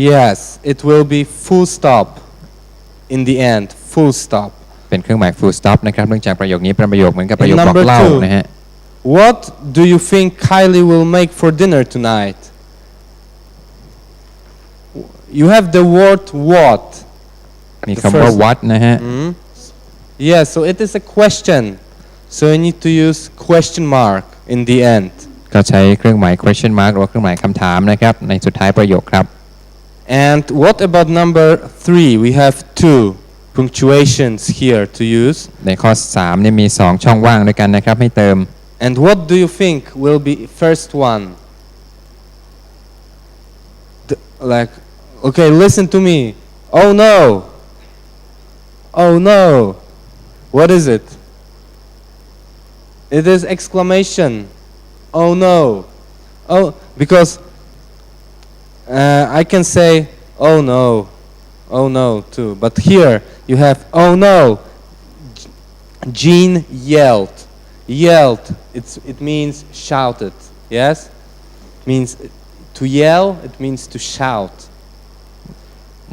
Yes, it will be full stop in the end. Full stop. เป็นเครื่องหมาย full stop นะครับเนื่องจากประโยคนี้เป็นประโยคเหมือนกับประโยคบอกเล่านะฮะ What do you think Kylie will make for dinner tonight? You have the word what. มีคำว่า what นะฮะ Yeah, so it is a question. So you need to use question mark in the end. ก็ใช้เครื่องหมาย question mark หรือว่าเครื่องหมายคำถามนะครับในสุดท้ายประโยคครับ And what about number 3? We have 2 punctuations here to use. ในข้อ3เนี่ยมี2ช่องว่างด้วยกันนะครับให้เติม And what do you think will be first one? Okay, listen to me. Oh no. Oh no. What is it? It is exclamation. Oh no. Oh, because I can say oh no. Oh no too. But here you have oh no. Jean yelled. Yelled. It means shouted. Yes? It means to yell. It means to shout.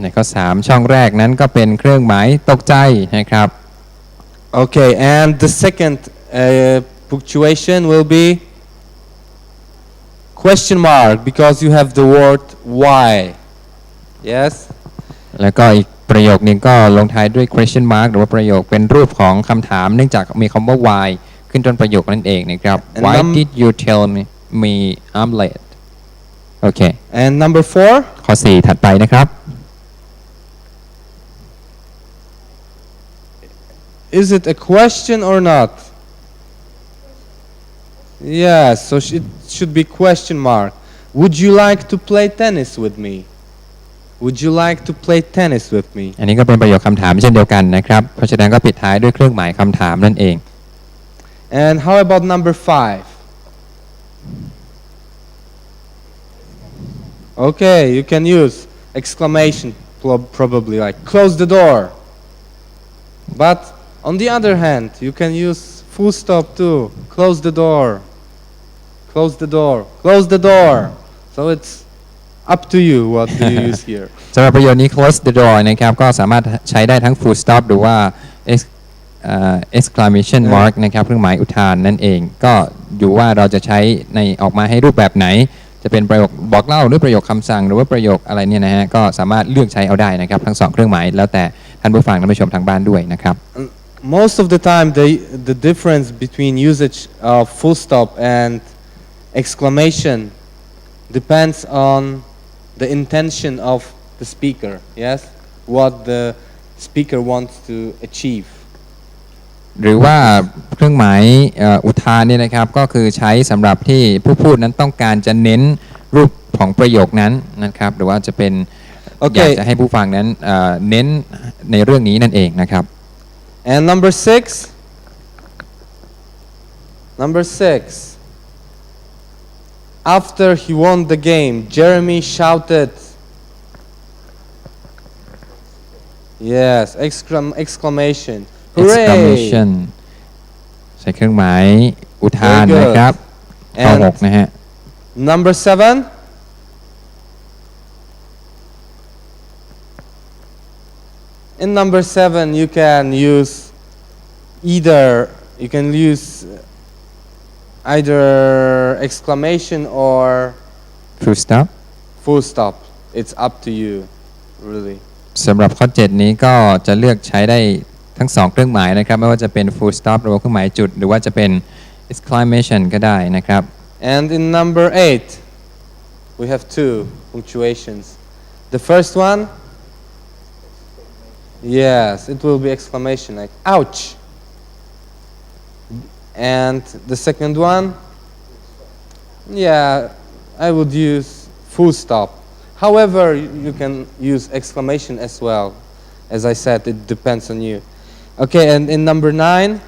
ในข้อ3ช่องแรกนั้นก็เป็นเครื่องหมายตกใจนะครับ Okay, and the second punctuation will be question mark because you have the word why. Yes? แล้วก็อีกประโยคนึงก็ลงท้ายด้วย question mark หรือว่าประโยคเป็นรูปของคำถามเนื่องจากมีคำว่า why ขึ้นต้นประโยคนั่นเองนะครับ Why did you tell me I'm late? โอเค And number 4? ข้อ4ถัดไปนะครับ Is it a question or not? Yes, so it should be question mark. Would you like to play tennis with me? Would you like to play tennis with me? อันนี้ก็เป็นประโยคคำถามเช่นเดียวกันนะครับเพราะฉะนั้นก็ปิดท้ายด้วยเครื่องหมายคำถามนั่นเอง And how about number 5? Okay, you can use exclamation probably like close the door. But on the other hand, you can use full stop too. Close the door. Close the door. Close the door. So it's up to you what do you use here. สำหรับประโยคนี้ close the door นะครับก็สามารถใช้ได้ทั้ง full stop หรือว่า exclamation mark นะครับเครื่องหมายอุทานนั่นเองก็อยู่ว่าเราจะใช้ในออกมาให้รูปแบบไหนจะเป็นประโยคบอกเล่าหรือประโยคคำสั่งหรือว่าประโยคอะไรเนี่ยนะฮะก็สามารถเลือกใช้เอาได้นะครับทั้ง2เครื่องหมายแล้วแต่ท่านผู้ฟังท่านผู้ชมทางบ้านด้วยนะครับ Most of the time the difference between usage of full stop and exclamation depends on the intention of the speaker. Yes, what the speaker wants to achieve. หรือว่าเครื่องหมายอุทานเนี่ยนะครับก็คือใช้สำหรับที่ผู้พูดนั้นต้องการจะเน้นรูปของประโยคนั้นนะครับหรือว่าจะเป็นอยากจะให้ผู้ฟังนั้นเน้นในเรื่องนี้นั่นเองนะครับ And number 6. Number 6. After he won the game, Jeremy shouted. Yes, exclamation. Hooray! exclamation ใช้เครื่องหมายอุทานนะครับข้อ6นะฮะ Number 7. In number 7 you can use either exclamation or full stop full stop. It's up to you, really. สำหรับข้อ7นี้ก็จะเลือกใช้ได้ ทั้งสองเครื่องหมายนะครับไม่ว่าจะเป็น full stop หรือว่าเครื่องหมายจุดหรือว่าจะเป็น exclamation ก็ได้นะครับ And in number 8, we have two punctuations. The first one, yes, it will be exclamation like ouch. And the second one, yeah, I would use full stop. However, you can use exclamation as well. As I said, it depends on you. Okay, and in number 9,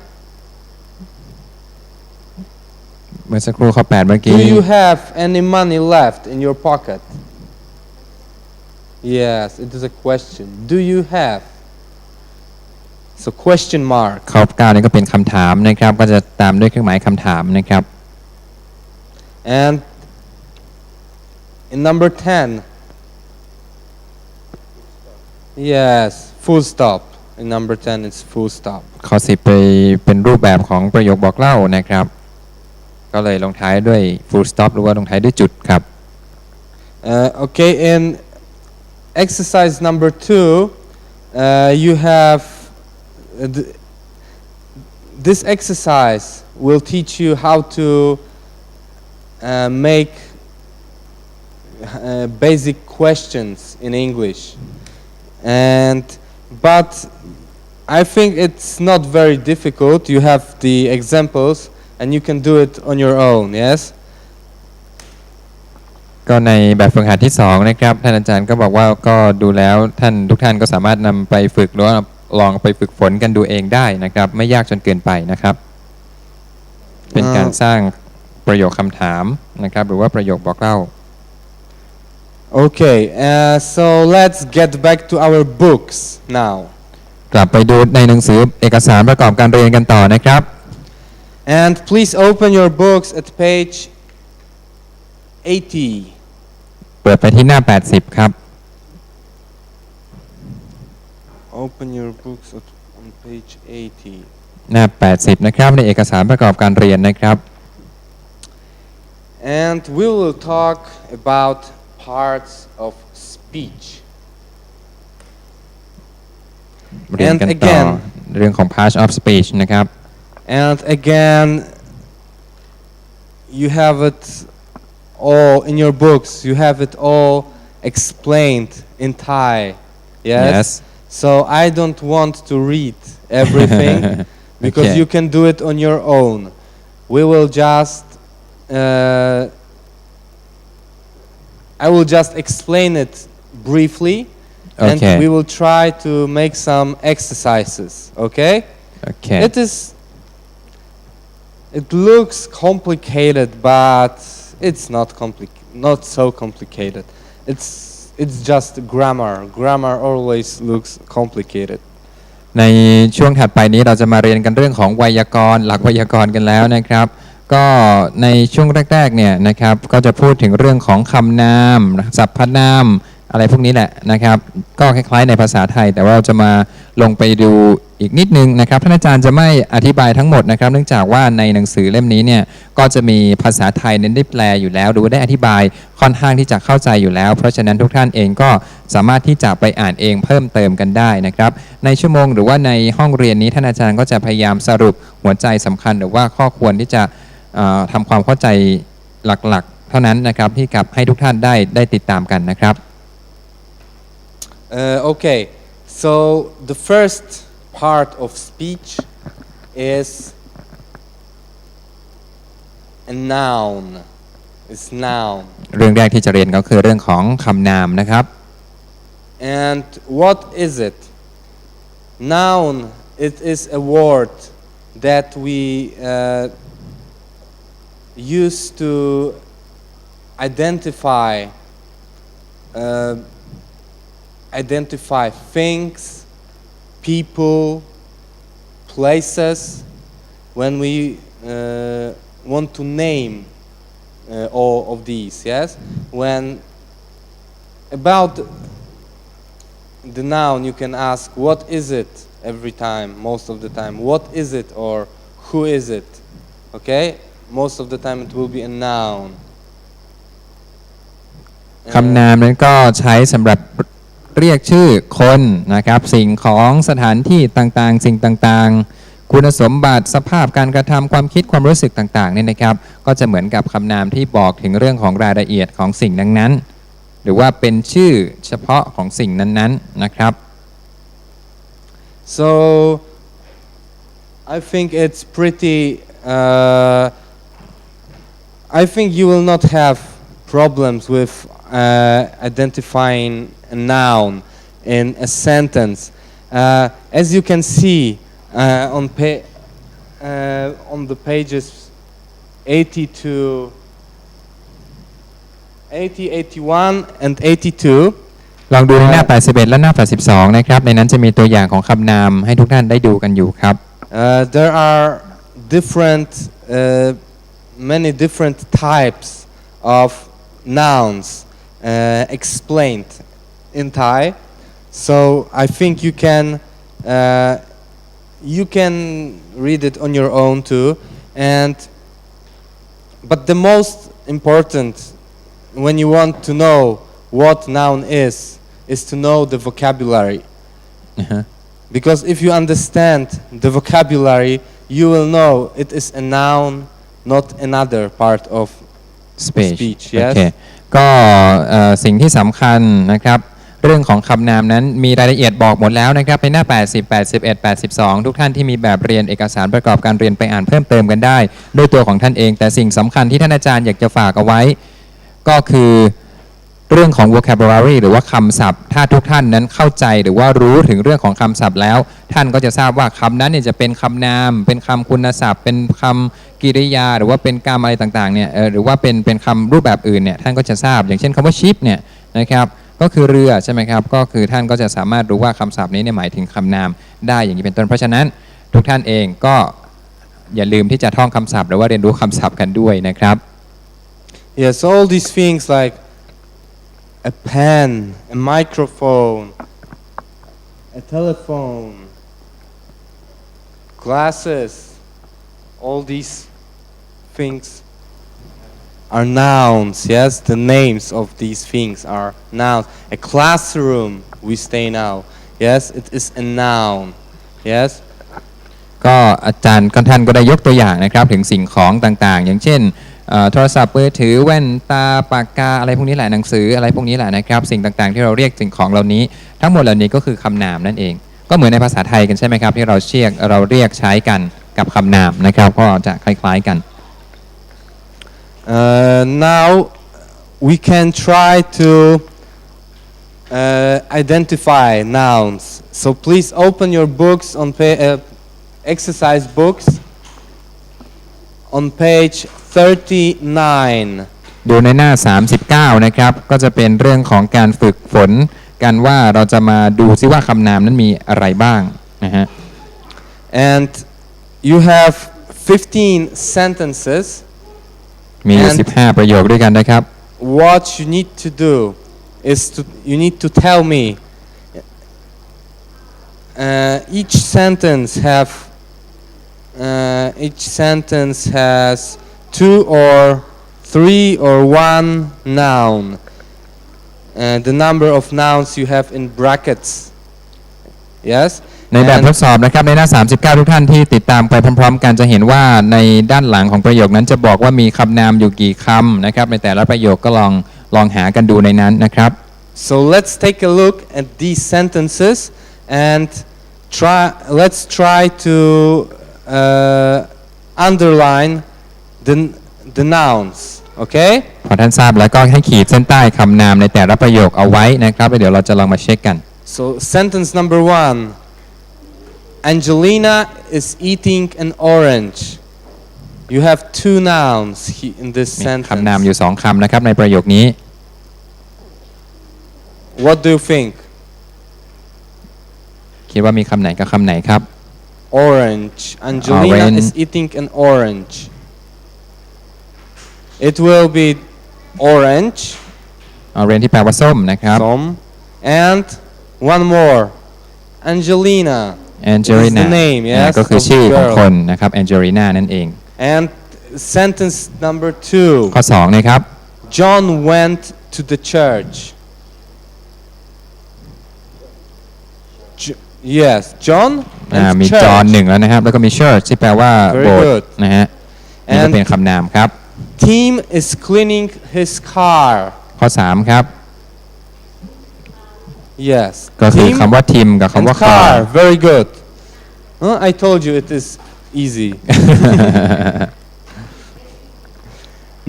เมื่อสักครู่ข้อ8เมื่อกี้ do you have any money left in your pocket? Yes, it is a question. Do you have? So question mark. ข้อ9นี่ก็เป็นคำถามนะครับก็จะตามด้วยเครื่องหมายคำถามนะครับ And in number 10, yes, full stop. In number 10, it's full stop. ข้อ10ไปเป็นรูปแบบของประโยคบอกเล่านะครับก็เลยลงท้ายด้วย full stop หรือว่าลงท้ายด้วยจุดครับ Okay, in exercise number 2, you have this exercise will teach you how to make basic questions in English, but I think it's not very difficult. You have the examples and you can do it on your own. Yes. ก็ในแบบฝึกหัดที่2นะครับท่านอาจารย์ก็บอกว่าก็ดูแล้วทุกท่านก็สามารถนำไปฝึกหรือว่าลองไปฝึกฝนกันดูเองได้นะครับไม่ยากจนเกินไปนะครับเป็นการสร้างประโยคคำถามนะครับหรือว่าประโยคบอกเล่า Okay, so let's get back to our books now. กลับไปดูในหนังสือเอกสารประกอบการเรียนกันต่อนะครับ And please open your books at page 80. เปิดไปที่หน้า80ครับ Open your books on page 80. หน้า80นะครับในเอกสารประกอบการเรียนนะครับ And we will talk about parts of speech. เรียนกันต่อเรื่องของ parts of speech นะครับ And again, you have it all in your books. You have it all explained in Thai. Yes. So I don't want to read everything because you can do it on your own. We will just I will just explain it briefly, and we will try to make some exercises. Okay? Okay. It looks complicated, but it's not so complicated. It's just grammar. Grammar always looks complicated. ในช่วงถัดไปนี้เราจะมาเรียนกันเรื่องของไวยากรณ์หลักไวยากรณ์กันแล้วนะครับก็ในช่วงแรกๆเนี่ยนะครับก็จะพูดถึงเรื่องของคำนามสรรพนามอะไรพวกนี้แหละนะครับก็คล้ายๆในภาษาไทยแต่ว่าเราจะมาลงไปดูอีกนิดนึงนะครับท่านอาจารย์จะไม่อธิบายทั้งหมดนะครับเนื่องจากว่าในหนังสือเล่มนี้เนี่ยก็จะมีภาษาไทยเน้นได้แปลอยู่แล้วหรือว่าได้อธิบายค่อนข้างที่จะเข้าใจอยู่แล้วเพราะฉะนั้นทุกท่านเองก็สามารถที่จะไปอ่านเองเพิ่มเติมกันได้นะครับในชั่วโมงหรือว่าในห้องเรียนนี้ท่านอาจารย์ก็จะพยายามสรุปหัวใจสำคัญหรือว่าข้อควรที่จะทำความเข้าใจหลักๆเท่านั้นนะครับที่กับให้ทุกท่านได้ติดตามกันนะครับ Okay, so the first part of speech is a noun. It's noun. เรื่องแรกที่จะเรียนก็คือเรื่องของคำนามนะครับ And what is it? Noun, it is a word that we use to identify things, people, places. When we want to name all of these, yes. When about the noun, you can ask, what is it? Every time, most of the time, what is it or who is it? Okay, most of the time it will be a noun. คำนามนั้นก็ใช้สำหรับ เรียกชื่อคนนะครับสิ่งของสถานที่ต่างๆสิ่งต่างๆคุณสมบัติสภาพการกระทำความคิดความรู้สึกต่างๆเนี่ยนะครับก็จะเหมือนกับคำนามที่บอกถึงเรื่องของรายละเอียดของสิ่งนั้นๆหรือว่าเป็นชื่อเฉพาะของสิ่งนั้นๆนะครับ So I think it's pretty I think you will not have problems with identifying a noun in a sentence. As you can see on the pages 82, 80, 81 and 82. ลองดูในหน้า 81 และหน้า 82 นะครับในนั้นจะมีตัวอย่างของคำนามให้ทุกท่านได้ดูกันอยู่ครับ There are many different types of nouns explained in Thai. So I think you can read it on your own too. But the most important when you want to know what noun is to know the vocabulary. Because if you understand the vocabulary, you will know it is a noun, not another part of speech. Yes. ก็สิ่งที่สำคัญนะครับเรื่องของคำนามนั้นมีรายละเอียดบอกหมดแล้วนะครับในหน้า 80 81 82 ทุกท่านที่มีแบบเรียนเอกสารประกอบการเรียนไปอ่านเพิ่มเติมกันได้ด้วยตัวของท่านเองแต่สิ่งสำคัญที่ท่านอาจารย์อยากจะฝากเอาไว้ก็คือเรื่องของ vocabulary หรือว่าคำศัพท์ถ้าทุกท่านนั้นเข้าใจหรือว่ารู้ถึงเรื่องของคำศัพท์แล้วท่านก็จะทราบว่าคำนั้นเนี่ยจะเป็นคำนามเป็นคำคุณศัพท์เป็นคำกริยาหรือว่าเป็นกรรมอะไรต่างๆเนี่ยหรือว่าเป็นคำรูปแบบอื่นเนี่ยท่านก็จะทราบอย่างเช่นคำว่า ship เนี่ยนะครับก็คือเรือใช่ไหมครับก็คือท่านก็จะสามารถรู้ว่าคำศัพท์นี้เนี่ยหมายถึงคำนามได้อย่างนี้เป็นต้นเพราะฉะนั้นทุกท่านเองก็อย่าลืมที่จะท่องคำศัพท์หรือว่าเรียนรู้คำศัพท์กันด้วยนะครับ Yes, all these things like a pen, a microphone, a telephone, glasses, all these things are nouns. Yes, the names of these things are nouns. A classroom we stay now. Yes, it is a noun. Yes. ก็อาจารย์ท่านก็ได้ยกตัวอย่างนะครับถึงสิ่งของต่างๆอย่างเช่นโทรศัพท์มือถือแว่นตาปากกาอะไรพวกนี้แหละหนังสืออะไรพวกนี้แหละนะครับสิ่งต่างๆที่เราเรียกสิ่งของเหล่านี้ทั้งหมดเหล่านี้ก็คือคำนามนั่นเองก็เหมือนในภาษาไทยกันใช่ไหมครับที่เราเรียกใช้กันกับคำนามนะครับก็จะคล้ายๆกัน Now we can try to identify nouns. So please open your books on exercise books on page 39. ดูในหน้า 39 นะครับก็จะเป็นเรื่องของการฝึกฝนกันว่าเราจะมาดูซิว่าคำนามนั้นมีอะไรบ้างนะฮะ And you have 15 sentences. มีอยู่15 ประโยคด้วยกันนะครับ What you need to do is you need to tell me each sentence has 2 or 3 or 1 noun. The number of nouns you have in brackets. Yes. ในแบบทดสอบนะครับในหน้า 39 ทุกท่านที่ติดตามไปพร้อมๆกันจะเห็นว่าในด้านหลังของประโยคนั้นจะบอกว่ามีคำนามอยู่กี่คำนะครับในแต่ละประโยคก็ลองหากันดูในนั้นนะครับ So let's take a look at these sentences and let's try to underline the nouns. Okay? พอท่านทราบแล้วก็ให้ขีดเส้นใต้คำนามในแต่ละประโยคเอาไว้นะครับแล้วเดี๋ยวเราจะลองมาเช็คกัน So sentence number 1. Angelina is eating an orange. You have 2 nouns in this มี sentence. คำนามอยู่2คำนะครับในประโยคนี้ What do you think? คิดว่ามีคำไหนกับคำไหนครับ Orange. Angelina is eating an orange. It will be orange. orange ที่แปลว่าส้มนะครับ And one more. Angelina. Angelina Is the name, yes, ก็คือชื่อของ girl. คนนะครับ Angelina นั่นเอง And sentence number 2. ข้อ2นะครับ John went to the church. Yes, John มี and จอห์น church. หนึ่งแล้วนะครับแล้วก็มี church ที่แปลว่า Very โบสถ์ good. นะฮะนี่ก็เป็นคำนามครับ Tim is cleaning his car. ข้อ 3 ครับ Yes. ก็คือ Tim คำว่า Tim กับ and คำว่า car car. Very good. I told you it is easy.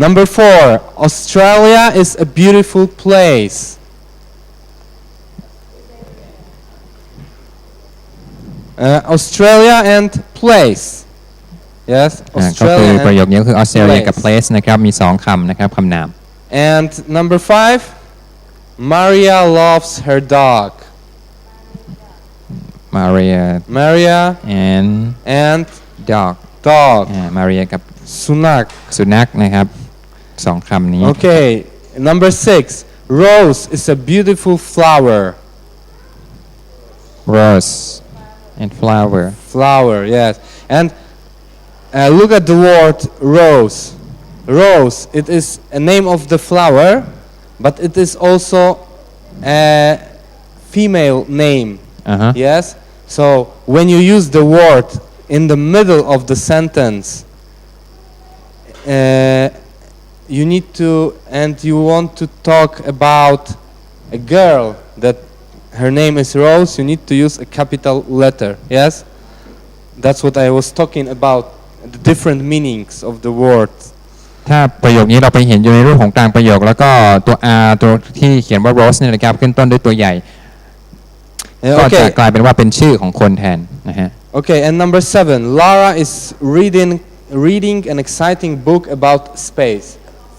Number 4. Australia is a beautiful place. Australia and place. Yes, ก็คือ Australia ประโยค and นี้ก็คือ Australia กับ place place นะครับมี 2 คำนะครับคำนาม And number 5, Maria loves her dog. Maria Maria and and dog dog. Maria กับ Sunak. สุนัขนะครับ2 คำนี้ Okay, number 6, Rose is a beautiful flower. Rose and flower Flower, yes. And look at the word rose. Rose, it is a name of the flower, but it is also a female name. Yes? So when you use the word in the middle of the sentence, you need to, and you want to talk about a girl that her name is Rose, you need to use a capital letter. Yes? That's what I was talking about, the different meanings of the words. ถ้าประโยคนี้เราไปเห็นอยู่ในรูปของกลางประโยคแล้วก็ตัว R ตัวที่เขียนว่า Rose เนี่ยนะครับขึ้นต้นด้วยตัวใหญ่ก็จะกลายเป็นว่าเป็นชื่อของคนแทนนะฮะ Okay, and number 7, Lara is reading an exciting book about space.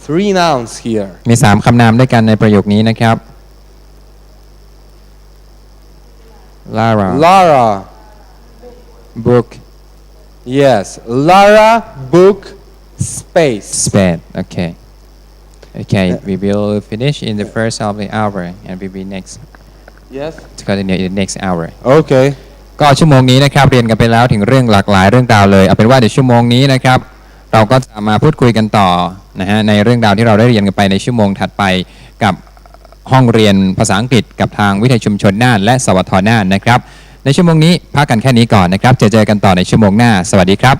3 nouns here. มี 3 คำนามด้วยกันในประโยคนี้นะครับ Lara book Yes, Lara book space. space okay we will finish in the first of the hour and we will next Yes. to continue in the next hour Okay. ก็ชั่วโมงนี้นะครับเรียนกันไปแล้วถึงเรื่องหลากหลายเรื่องราวเลยเอาเป็นว่าเดี๋ยวชั่วโมงนี้นะครับเราก็จะมาพูดคุยกันต่อนะฮะในเรื่องราวที่เราได้เรียนกันไปในชั่วโมงถัดไปกับห้องเรียนภาษาอังกฤษกับทางวิทยาชุมชนน่านและสวทน่านนะครับในชั่วโมงนี้พักกันแค่นี้ก่อนนะครับเจอกันต่อในชั่วโมงหน้าสวัสดีครับ